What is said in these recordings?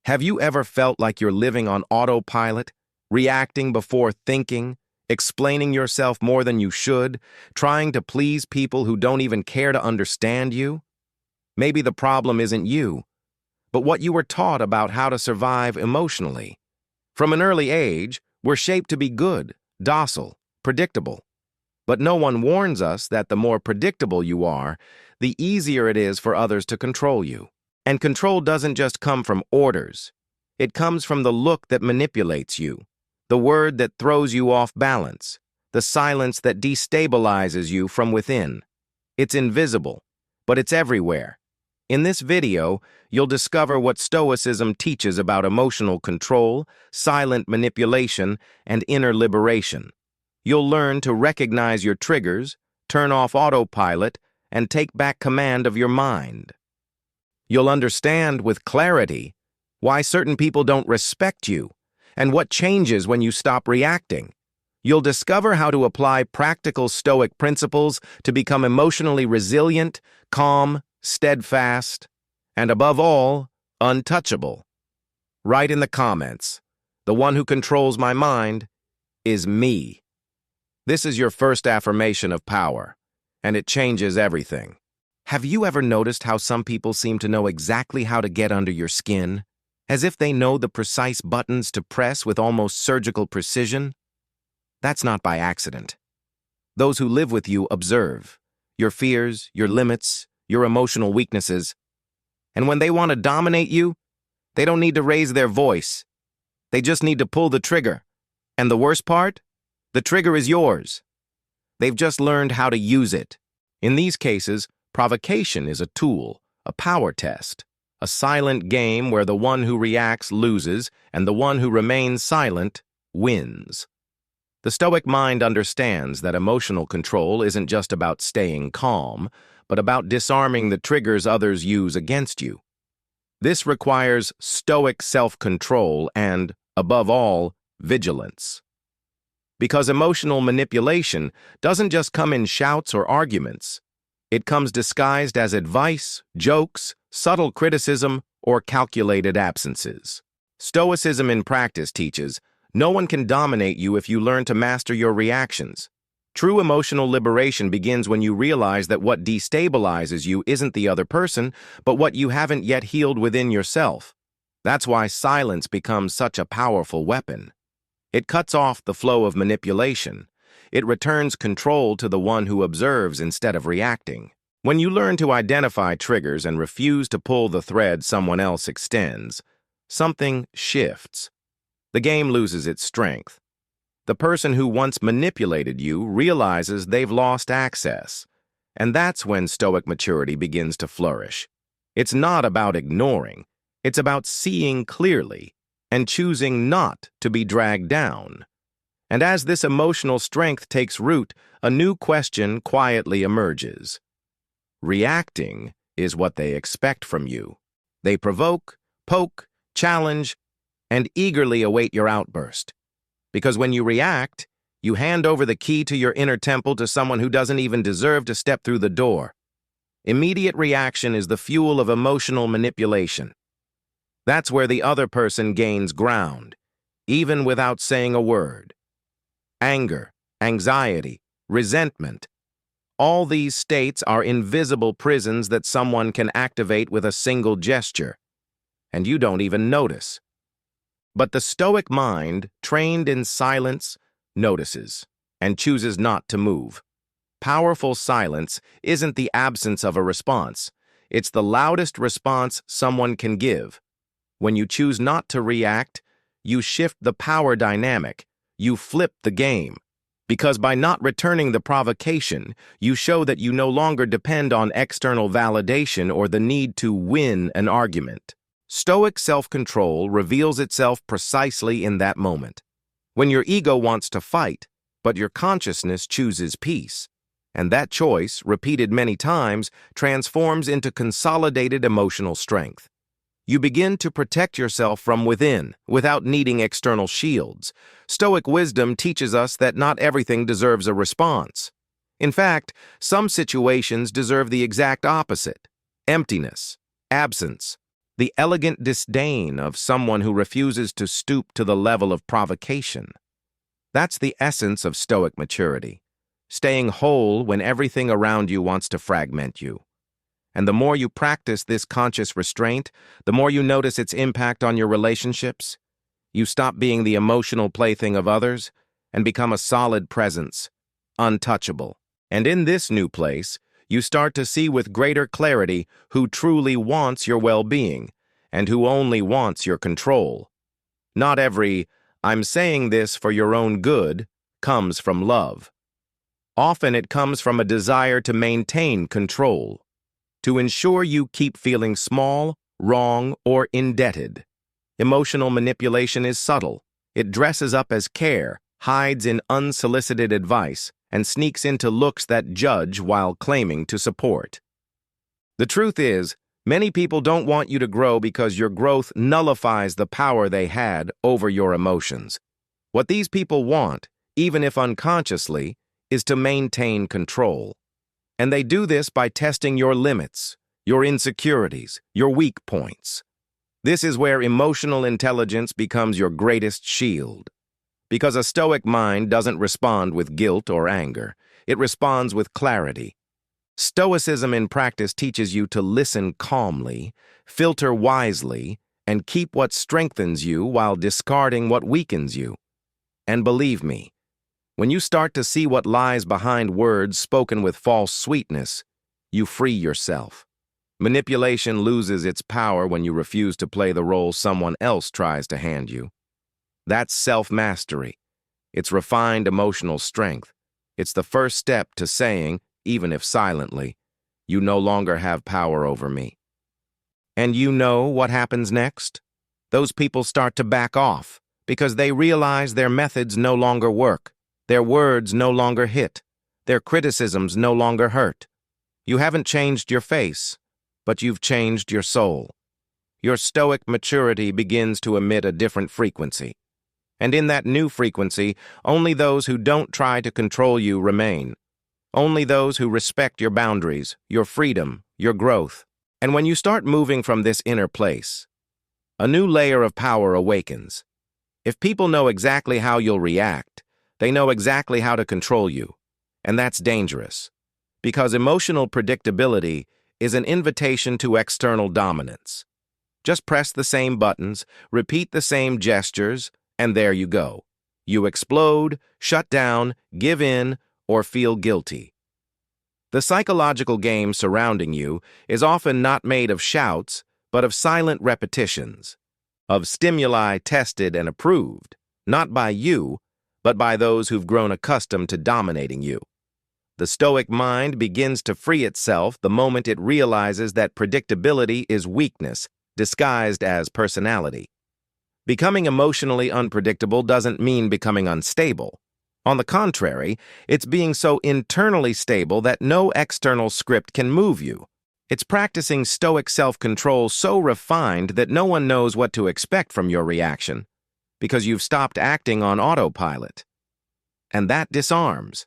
Have you ever felt like you're living on autopilot, reacting before thinking, explaining yourself more than you should, trying to please people who don't even care to understand you? Maybe the problem isn't you, but what you were taught about how to survive emotionally. From an early age, we're shaped to be good, docile, predictable. But no one warns us that the more predictable you are, the easier it is for others to control you. And control doesn't just come from orders. It comes from the look that manipulates you, the word that throws you off balance, the silence that destabilizes you from within. It's invisible, but it's everywhere. In this video, you'll discover what Stoicism teaches about emotional control, silent manipulation, and inner liberation. You'll learn to recognize your triggers, turn off autopilot, and take back command of your mind. You'll understand with clarity why certain people don't respect you and what changes when you stop reacting. You'll discover how to apply practical Stoic principles to become emotionally resilient, calm, steadfast, and above all, untouchable. Write in the comments, the one who controls my mind is me. This is your first affirmation of power, and it changes everything. Have you ever noticed how some people seem to know exactly how to get under your skin, as if they know the precise buttons to press with almost surgical precision? That's not by accident. Those who live with you observe your fears, your limits, your emotional weaknesses, and when they want to dominate you, they don't need to raise their voice. They just need to pull the trigger. And the worst part? The trigger is yours. They've just learned how to use it. In these cases, provocation is a tool, a power test, a silent game where the one who reacts loses and the one who remains silent wins. The Stoic mind understands that emotional control isn't just about staying calm, but about disarming the triggers others use against you. This requires Stoic self-control and, above all, vigilance. Because emotional manipulation doesn't just come in shouts or arguments. It comes disguised as advice, jokes, subtle criticism, or calculated absences. Stoicism in practice teaches, no one can dominate you if you learn to master your reactions. True emotional liberation begins when you realize that what destabilizes you isn't the other person, but what you haven't yet healed within yourself. That's why silence becomes such a powerful weapon. It cuts off the flow of manipulation. It returns control to the one who observes instead of reacting. When you learn to identify triggers and refuse to pull the thread someone else extends, something shifts. The game loses its strength. The person who once manipulated you realizes they've lost access, and that's when Stoic maturity begins to flourish. It's not about ignoring. It's about seeing clearly and choosing not to be dragged down. And as this emotional strength takes root, a new question quietly emerges. Reacting is what they expect from you. They provoke, poke, challenge, and eagerly await your outburst. Because when you react, you hand over the key to your inner temple to someone who doesn't even deserve to step through the door. Immediate reaction is the fuel of emotional manipulation. That's where the other person gains ground, even without saying a word. Anger, anxiety, resentment. All these states are invisible prisons that someone can activate with a single gesture, and you don't even notice. But the Stoic mind, trained in silence, notices and chooses not to move. Powerful silence isn't the absence of a response. It's the loudest response someone can give. When you choose not to react, you shift the power dynamic. You flip the game. Because by not returning the provocation, you show that you no longer depend on external validation or the need to win an argument. Stoic self-control reveals itself precisely in that moment. When your ego wants to fight, but your consciousness chooses peace. And that choice, repeated many times, transforms into consolidated emotional strength. You begin to protect yourself from within, without needing external shields. Stoic wisdom teaches us that not everything deserves a response. In fact, some situations deserve the exact opposite: emptiness, absence. the elegant disdain of someone who refuses to stoop to the level of provocation. That's the essence of Stoic maturity, staying whole when everything around you wants to fragment you. And the more you practice this conscious restraint, the more you notice its impact on your relationships. You stop being the emotional plaything of others and become a solid presence, untouchable. And in this new place, you start to see with greater clarity who truly wants your well-being and who only wants your control. Not every, "I'm saying this for your own good," comes from love. Often it comes from a desire to maintain control, to ensure you keep feeling small, wrong, or indebted. Emotional manipulation is subtle. It dresses up as care, hides in unsolicited advice, and sneaks into looks that judge while claiming to support. The truth is, many people don't want you to grow because your growth nullifies the power they had over your emotions. What these people want, even if unconsciously, is to maintain control. And they do this by testing your limits, your insecurities, your weak points. This is where emotional intelligence becomes your greatest shield. Because a Stoic mind doesn't respond with guilt or anger. It responds with clarity. Stoicism in practice teaches you to listen calmly, filter wisely, and keep what strengthens you while discarding what weakens you. And believe me, when you start to see what lies behind words spoken with false sweetness, you free yourself. Manipulation loses its power when you refuse to play the role someone else tries to hand you. That's self-mastery. It's refined emotional strength. It's the first step to saying, even if silently, "You no longer have power over me." And you know what happens next? Those people start to back off because they realize their methods no longer work. Their words no longer hit. Their criticisms no longer hurt. You haven't changed your face, but you've changed your soul. Your Stoic maturity begins to emit a different frequency. And in that new frequency, only those who don't try to control you remain. Only those who respect your boundaries, your freedom, your growth. And when you start moving from this inner place, a new layer of power awakens. If people know exactly how you'll react, they know exactly how to control you. And that's dangerous. Because emotional predictability is an invitation to external dominance. Just press the same buttons, repeat the same gestures, and there you go. You explode, shut down, give in, or feel guilty. The psychological game surrounding you is often not made of shouts, but of silent repetitions, of stimuli tested and approved, not by you, but by those who've grown accustomed to dominating you. The Stoic mind begins to free itself the moment it realizes that predictability is weakness, disguised as personality. Becoming emotionally unpredictable doesn't mean becoming unstable. On the contrary, it's being so internally stable that no external script can move you. It's practicing Stoic self-control so refined that no one knows what to expect from your reaction, because you've stopped acting on autopilot. And that disarms.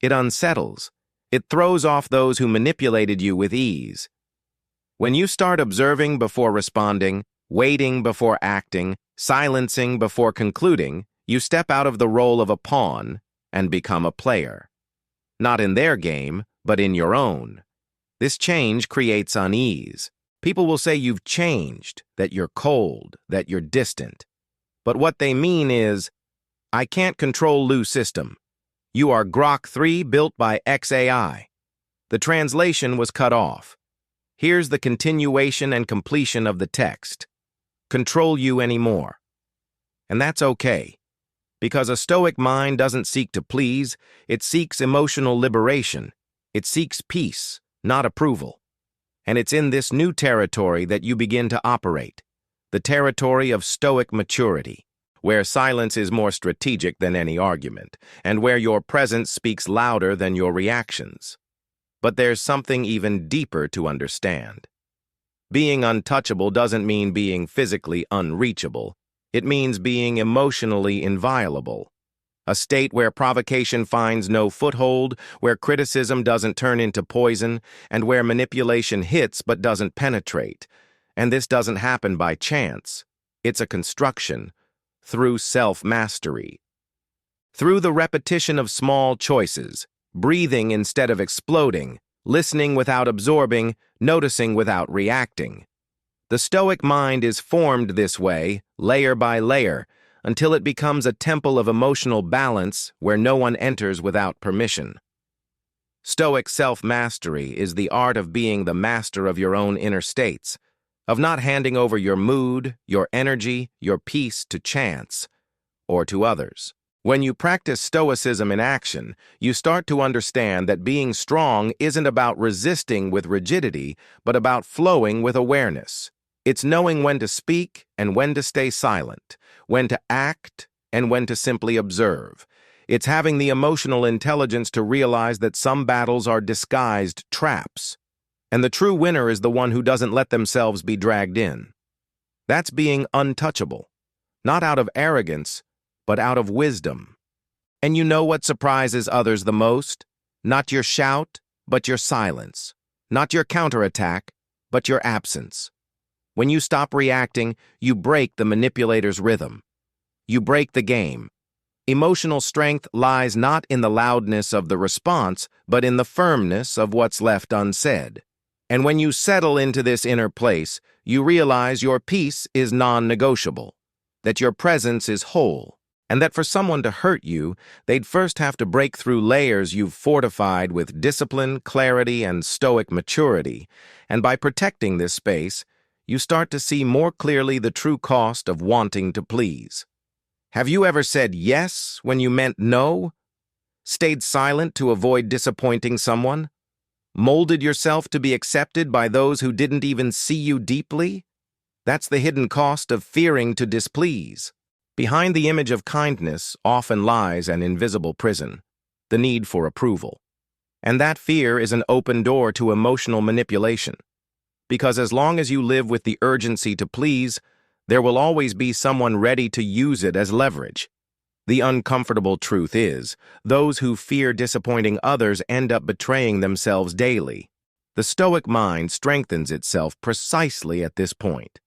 It unsettles. It throws off those who manipulated you with ease. When you start observing before responding, waiting before acting, silencing before concluding, you step out of the role of a pawn and become a player. Not in their game, but in your own. This change creates unease. People will say you've changed, that you're cold, that you're distant. But what they mean is, "I can't control Lou system. You are Grok 3 built by XAI. The translation was cut off. Here's the continuation and completion of the text. Control you anymore." And that's okay. Because a Stoic mind doesn't seek to please, it seeks emotional liberation. It seeks peace, not approval. And it's in this new territory that you begin to operate, the territory of Stoic maturity, where silence is more strategic than any argument, and where your presence speaks louder than your reactions. But there's something even deeper to understand. Being untouchable doesn't mean being physically unreachable. It means being emotionally inviolable. A state where provocation finds no foothold, where criticism doesn't turn into poison, and where manipulation hits but doesn't penetrate. And this doesn't happen by chance. It's a construction through self-mastery. Through the repetition of small choices, breathing instead of exploding, listening without absorbing, noticing without reacting. The Stoic mind is formed this way, layer by layer, until it becomes a temple of emotional balance where no one enters without permission. Stoic self-mastery is the art of being the master of your own inner states, of not handing over your mood, your energy, your peace to chance, or to others. When you practice Stoicism in action, you start to understand that being strong isn't about resisting with rigidity, but about flowing with awareness. It's knowing when to speak and when to stay silent, when to act and when to simply observe. It's having the emotional intelligence to realize that some battles are disguised traps, and the true winner is the one who doesn't let themselves be dragged in. That's being untouchable, not out of arrogance, but out of wisdom. And you know what surprises others the most? Not your shout, but your silence. Not your counterattack, but your absence. When you stop reacting, you break the manipulator's rhythm. You break the game. Emotional strength lies not in the loudness of the response, but in the firmness of what's left unsaid. And when you settle into this inner place, you realize your peace is non-negotiable, that your presence is whole, and that for someone to hurt you, they'd first have to break through layers you've fortified with discipline, clarity, and stoic maturity. And by protecting this space, you start to see more clearly the true cost of wanting to please. Have you ever said yes when you meant no? Stayed silent to avoid disappointing someone? Molded yourself to be accepted by those who didn't even see you deeply? That's the hidden cost of fearing to displease. Behind the image of kindness often lies an invisible prison, the need for approval. And that fear is an open door to emotional manipulation. Because as long as you live with the urgency to please, there will always be someone ready to use it as leverage. The uncomfortable truth is, those who fear disappointing others end up betraying themselves daily. The Stoic mind strengthens itself precisely at this point.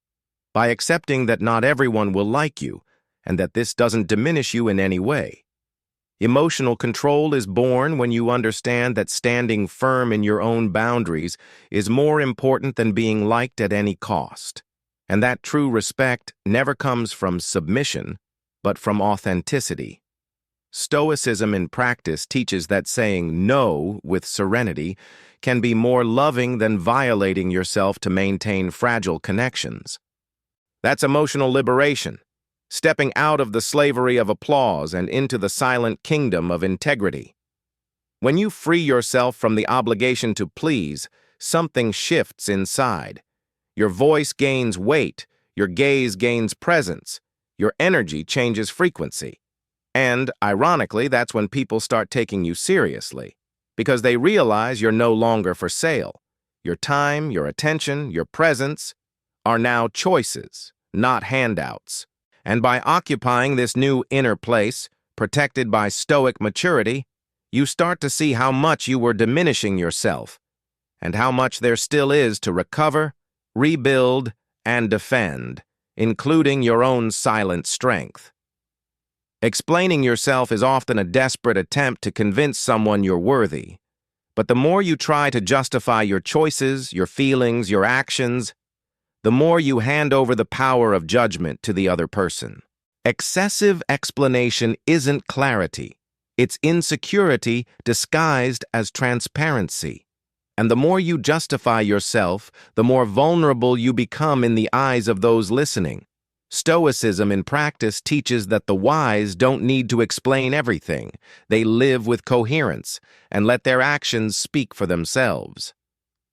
By accepting that not everyone will like you, and that this doesn't diminish you in any way. Emotional control is born when you understand that standing firm in your own boundaries is more important than being liked at any cost, and that true respect never comes from submission, but from authenticity. Stoicism in practice teaches that saying no with serenity can be more loving than violating yourself to maintain fragile connections. That's emotional liberation, stepping out of the slavery of applause and into the silent kingdom of integrity. When you free yourself from the obligation to please, something shifts inside. Your voice gains weight, your gaze gains presence, your energy changes frequency. And, ironically, that's when people start taking you seriously, because they realize you're no longer for sale. Your time, your attention, your presence are now choices, not handouts. And by occupying this new inner place, protected by stoic maturity, you start to see how much you were diminishing yourself, and how much there still is to recover, rebuild, and defend, including your own silent strength. Explaining yourself is often a desperate attempt to convince someone you're worthy. But the more you try to justify your choices, your feelings, your actions, the more you hand over the power of judgment to the other person. Excessive explanation isn't clarity. It's insecurity disguised as transparency. And the more you justify yourself, the more vulnerable you become in the eyes of those listening. Stoicism in practice teaches that the wise don't need to explain everything. They live with coherence and let their actions speak for themselves.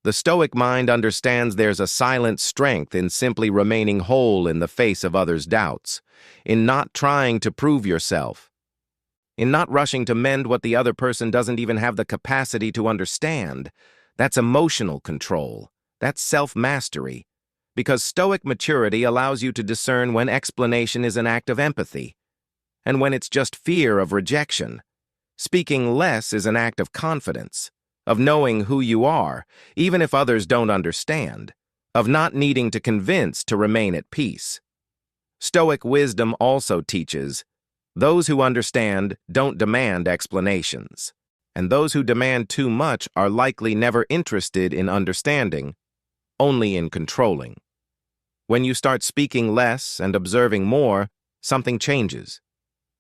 The Stoic mind understands there's a silent strength in simply remaining whole in the face of others' doubts, in not trying to prove yourself, in not rushing to mend what the other person doesn't even have the capacity to understand. That's emotional control. That's self-mastery. Because Stoic maturity allows you to discern when explanation is an act of empathy, and when it's just fear of rejection. Speaking less is an act of confidence, of knowing who you are, even if others don't understand, of not needing to convince to remain at peace. Stoic wisdom also teaches, those who understand don't demand explanations, and those who demand too much are likely never interested in understanding, only in controlling. When you start speaking less and observing more, something changes.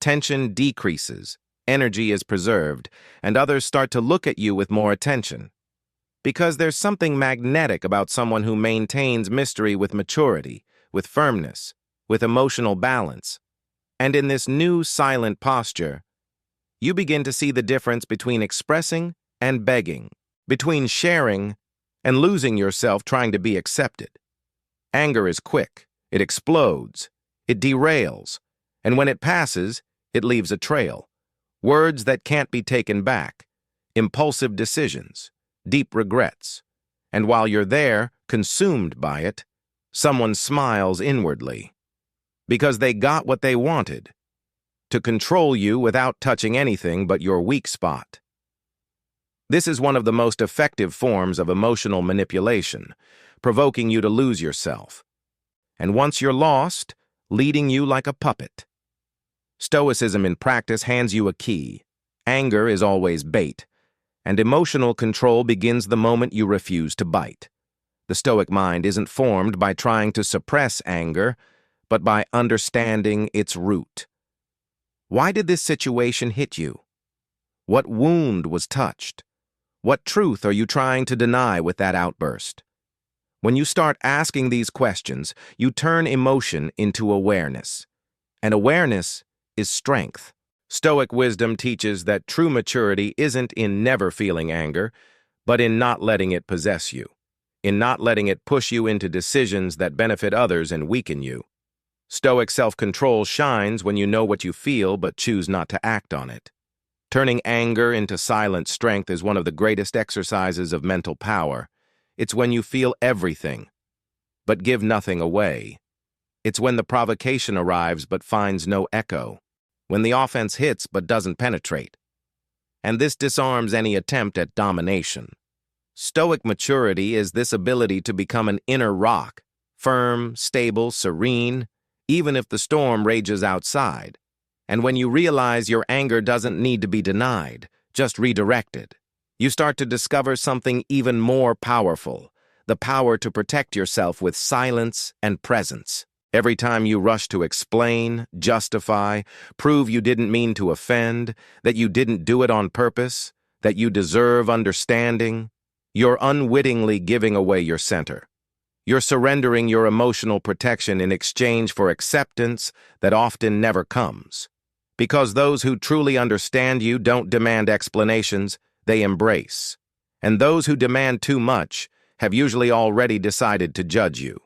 Tension decreases, energy is preserved, and others start to look at you with more attention. Because there's something magnetic about someone who maintains mystery with maturity, with firmness, with emotional balance. And in this new silent posture, you begin to see the difference between expressing and begging, between sharing and losing yourself trying to be accepted. Anger is quick, it explodes, it derails, and when it passes, it leaves a trail. Words that can't be taken back, impulsive decisions, deep regrets. And while you're there, consumed by it, someone smiles inwardly. Because they got what they wanted, to control you without touching anything but your weak spot. This is one of the most effective forms of emotional manipulation, provoking you to lose yourself. And once you're lost, leading you like a puppet. Stoicism in practice hands you a key. Anger is always bait, and emotional control begins the moment you refuse to bite. The Stoic mind isn't formed by trying to suppress anger, but by understanding its root. Why did this situation hit you? What wound was touched? What truth are you trying to deny with that outburst? When you start asking these questions, you turn emotion into awareness. And awareness is strength. Stoic wisdom teaches that true maturity isn't in never feeling anger, but in not letting it possess you, in not letting it push you into decisions that benefit others and weaken you. Stoic self-control shines when you know what you feel but choose not to act on it. Turning anger into silent strength is one of the greatest exercises of mental power. It's when you feel everything, but give nothing away. It's when the provocation arrives but finds no echo, when the offense hits but doesn't penetrate. And this disarms any attempt at domination. Stoic maturity is this ability to become an inner rock, firm, stable, serene, even if the storm rages outside. And when you realize your anger doesn't need to be denied, just redirected, you start to discover something even more powerful, the power to protect yourself with silence and presence. Every time you rush to explain, justify, prove you didn't mean to offend, that you didn't do it on purpose, that you deserve understanding, you're unwittingly giving away your center. You're surrendering your emotional protection in exchange for acceptance that often never comes. Because those who truly understand you don't demand explanations, they embrace. And those who demand too much have usually already decided to judge you.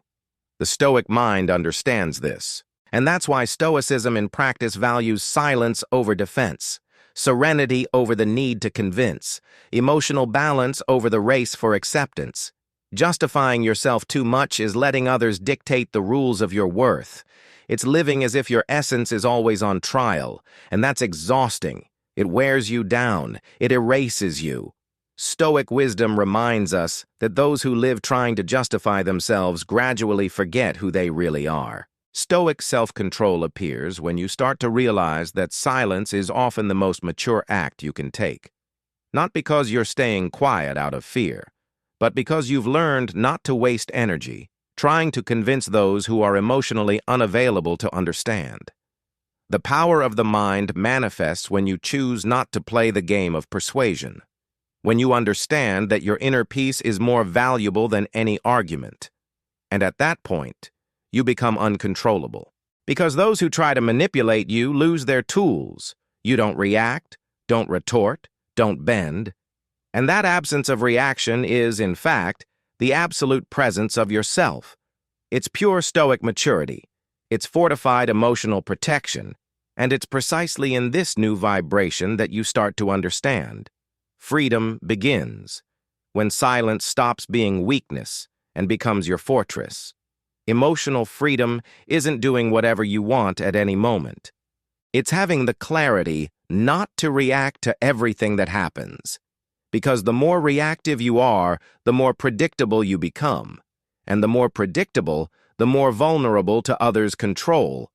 The Stoic mind understands this. And that's why Stoicism in practice values silence over defense, serenity over the need to convince, emotional balance over the race for acceptance. Justifying yourself too much is letting others dictate the rules of your worth. It's living as if your essence is always on trial, and that's exhausting. It wears you down. It erases you. Stoic wisdom reminds us that those who live trying to justify themselves gradually forget who they really are. Stoic self-control appears when you start to realize that silence is often the most mature act you can take. Not because you're staying quiet out of fear, but because you've learned not to waste energy trying to convince those who are emotionally unavailable to understand. The power of the mind manifests when you choose not to play the game of persuasion, when you understand that your inner peace is more valuable than any argument. And at that point, you become uncontrollable. Because those who try to manipulate you lose their tools. You don't react, don't retort, don't bend. And that absence of reaction is, in fact, the absolute presence of yourself. It's pure Stoic maturity. It's fortified emotional protection. And it's precisely in this new vibration that you start to understand. Freedom begins when silence stops being weakness and becomes your fortress. Emotional freedom isn't doing whatever you want at any moment. It's having the clarity not to react to everything that happens. Because the more reactive you are, the more predictable you become. and the more predictable, the more vulnerable to others' control.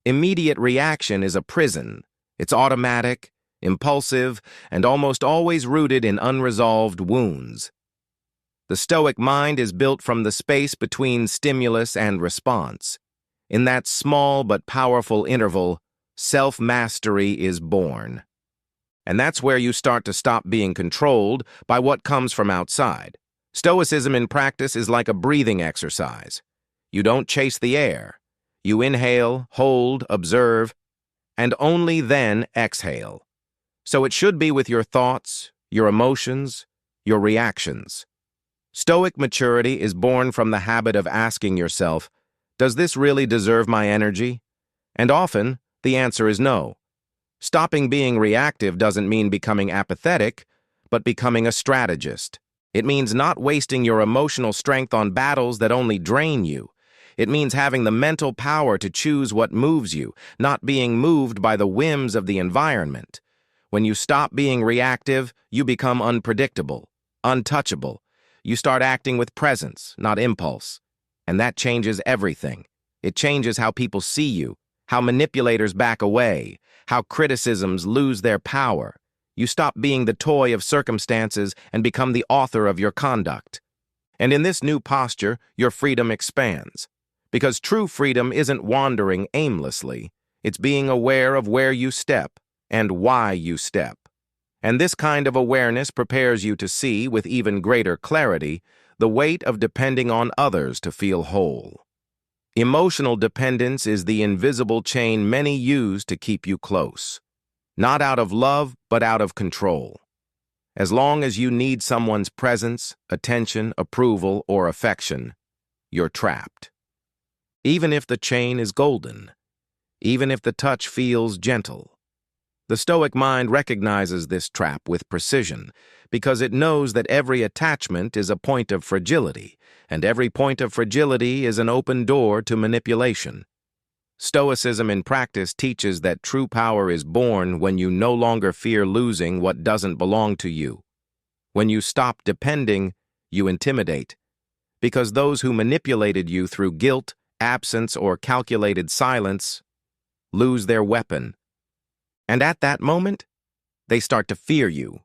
Immediate reaction is a prison. It's automatic, impulsive, and almost always rooted in unresolved wounds. The Stoic mind is built from the space between stimulus and response. In that small but powerful interval, self-mastery is born. And that's where you start to stop being controlled by what comes from outside. Stoicism in practice is like a breathing exercise. You don't chase the air. You inhale, hold, observe, and only then exhale. So it should be with your thoughts, your emotions, your reactions. Stoic maturity is born from the habit of asking yourself, does this really deserve my energy? And often, the answer is no. Stopping being reactive doesn't mean becoming apathetic, but becoming a strategist. It means not wasting your emotional strength on battles that only drain you. It means having the mental power to choose what moves you, not being moved by the whims of the environment. When you stop being reactive, you become unpredictable, untouchable. You start acting with presence, not impulse. And that changes everything. It changes how people see you, how manipulators back away, how criticisms lose their power. You stop being the toy of circumstances and become the author of your conduct. And in this new posture, your freedom expands. Because true freedom isn't wandering aimlessly. It's being aware of where you step and why you step. And this kind of awareness prepares you to see, with even greater clarity, the weight of depending on others to feel whole. Emotional dependence is the invisible chain many use to keep you close. Not out of love, but out of control. As long as you need someone's presence, attention, approval, or affection, you're trapped. Even if the chain is golden, even if the touch feels gentle. The Stoic mind recognizes this trap with precision because it knows that every attachment is a point of fragility, and every point of fragility is an open door to manipulation. Stoicism in practice teaches that true power is born when you no longer fear losing what doesn't belong to you. When you stop depending, you intimidate, because those who manipulated you through guilt, absence, or calculated silence lose their weapon. And at that moment, they start to fear you,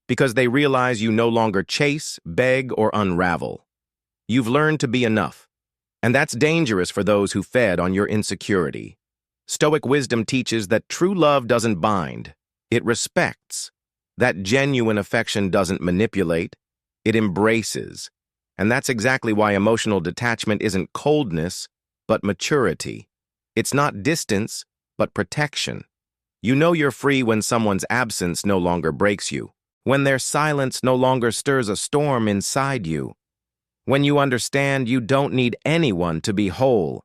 because they realize you no longer chase, beg, or unravel. You've learned to be enough, and that's dangerous for those who fed on your insecurity. Stoic wisdom teaches that true love doesn't bind, it respects. That genuine affection doesn't manipulate, it embraces. And that's exactly why emotional detachment isn't coldness, but maturity. It's not distance, but protection. You know you're free when someone's absence no longer breaks you, when their silence no longer stirs a storm inside you, when you understand you don't need anyone to be whole.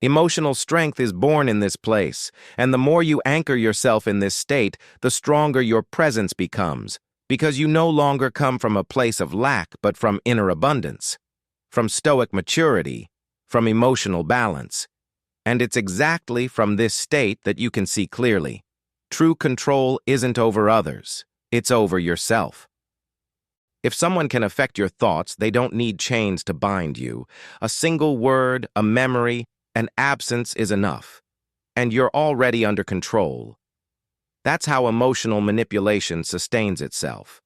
Emotional strength is born in this place, and the more you anchor yourself in this state, the stronger your presence becomes, because you no longer come from a place of lack but from inner abundance, from Stoic maturity, from emotional balance. And it's exactly from this state that you can see clearly. True control isn't over others, it's over yourself. If someone can affect your thoughts, they don't need chains to bind you. A single word, a memory, an absence is enough, and you're already under control. That's how emotional manipulation sustains itself.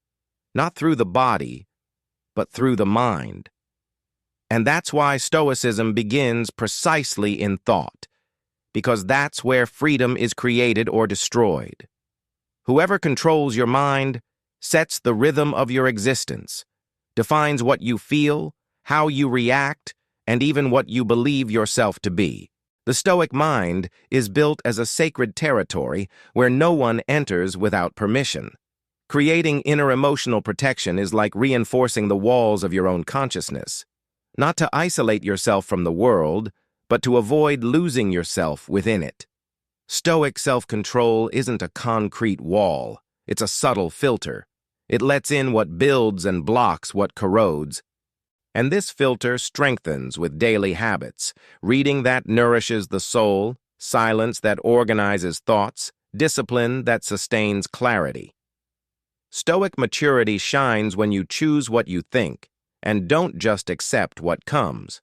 Not through the body, but through the mind. And that's why Stoicism begins precisely in thought, because that's where freedom is created or destroyed. Whoever controls your mind sets the rhythm of your existence, defines what you feel, how you react, and even what you believe yourself to be. The Stoic mind is built as a sacred territory where no one enters without permission. Creating inner emotional protection is like reinforcing the walls of your own consciousness. Not to isolate yourself from the world, but to avoid losing yourself within it. Stoic self-control isn't a concrete wall, it's a subtle filter. It lets in what builds and blocks what corrodes. And this filter strengthens with daily habits, reading that nourishes the soul, silence that organizes thoughts, discipline that sustains clarity. Stoic maturity shines when you choose what you think and don't just accept what comes.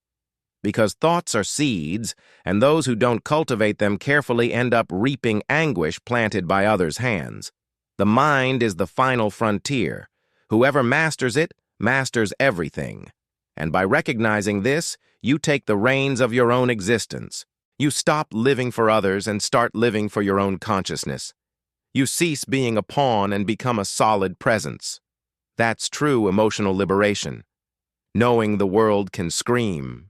Because thoughts are seeds, and those who don't cultivate them carefully end up reaping anguish planted by others' hands. The mind is the final frontier. Whoever masters it, masters everything. And by recognizing this, you take the reins of your own existence. You stop living for others and start living for your own consciousness. You cease being a pawn and become a solid presence. That's true emotional liberation. Knowing the world can scream,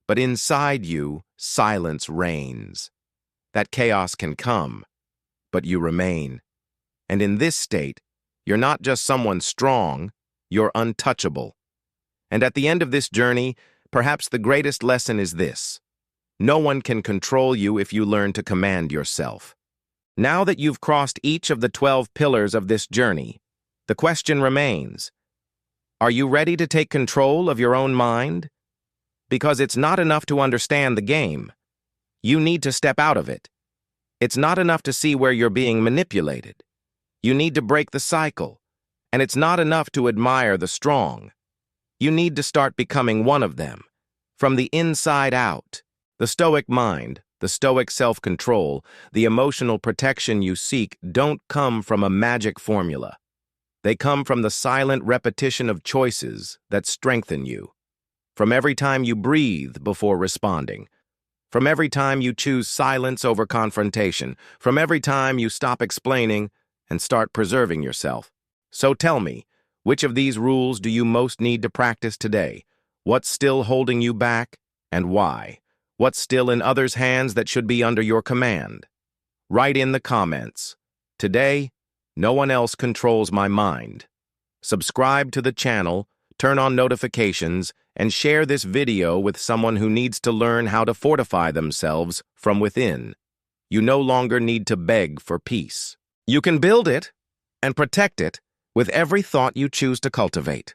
but inside you, silence reigns. That chaos can come, but you remain. And in this state, you're not just someone strong, you're untouchable. And at the end of this journey, perhaps the greatest lesson is this: no one can control you if you learn to command yourself. Now that you've crossed each of the 12 pillars of this journey, the question remains: are you ready to take control of your own mind? Because it's not enough to understand the game. You need to step out of it. It's not enough to see where you're being manipulated. You need to break the cycle. And it's not enough to admire the strong. You need to start becoming one of them, from the inside out. The Stoic mind, the Stoic self-control, the emotional protection you seek don't come from a magic formula. They come from the silent repetition of choices that strengthen you. From every time you breathe before responding. From every time you choose silence over confrontation. From every time you stop explaining and start preserving yourself. So tell me, which of these rules do you most need to practice today? What's still holding you back, and why? What's still in others' hands that should be under your command? Write in the comments. Today, no one else controls my mind. Subscribe to the channel, turn on notifications, and share this video with someone who needs to learn how to fortify themselves from within. You no longer need to beg for peace. You can build it and protect it with every thought you choose to cultivate.